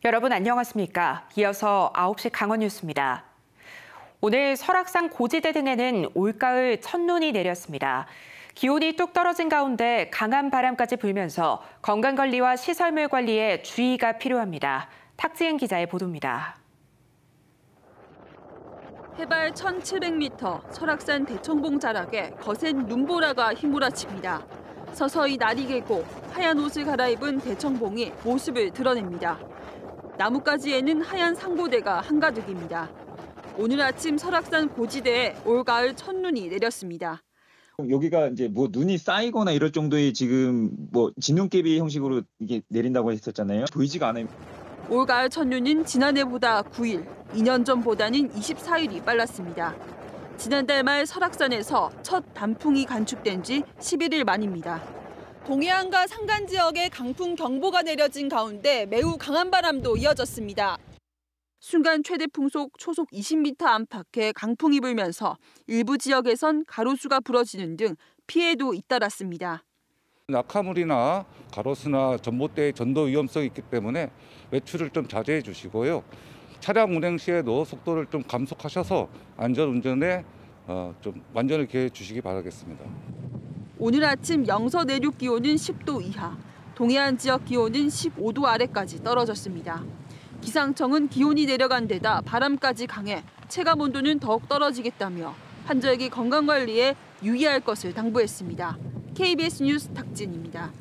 여러분 안녕하십니까? 이어서 9시 강원 뉴스입니다. 오늘 설악산 고지대 등에는 올가을 첫눈이 내렸습니다. 기온이 뚝 떨어진 가운데 강한 바람까지 불면서 건강관리와 시설물 관리에 주의가 필요합니다. 탁지은 기자의 보도입니다. 해발 1,700m 설악산 대청봉 자락에 거센 눈보라가 휘몰아칩니다. 서서히 날이 개고 하얀 옷을 갈아입은 대청봉이 모습을 드러냅니다. 나뭇가지에는 하얀 상고대가 한가득입니다. 오늘 아침 설악산 고지대에 올가을 첫눈이 내렸습니다. 여기가 이제 눈이 쌓이거나 이럴 정도의 지금 진눈깨비 형식으로 이게 내린다고 했었잖아요. 보이지가 않아요. 올가을 첫눈은 지난해보다 9일, 2년 전보다는 24일이 빨랐습니다. 지난달 말 설악산에서 첫 단풍이 간축된 지 11일 만입니다. 동해안과 산간 지역에 강풍 경보가 내려진 가운데 매우 강한 바람도 이어졌습니다. 순간 최대 풍속 초속 20m 안팎의 강풍이 불면서 일부 지역에선 가로수가 부러지는 등 피해도 잇따랐습니다. 낙하물이나 가로수나 전봇대의 전도 위험성이 있기 때문에 외출을 좀 자제해 주시고요. 차량 운행 시에도 속도를 좀 감속하셔서 안전운전에 좀 완전을 기해 주시기 바라겠습니다. 오늘 아침 영서 내륙 기온은 10도 이하, 동해안 지역 기온은 15도 아래까지 떨어졌습니다. 기상청은 기온이 내려간 데다 바람까지 강해 체감 온도는 더욱 떨어지겠다며 환절기 건강관리에 유의할 것을 당부했습니다. KBS 뉴스 탁진입니다.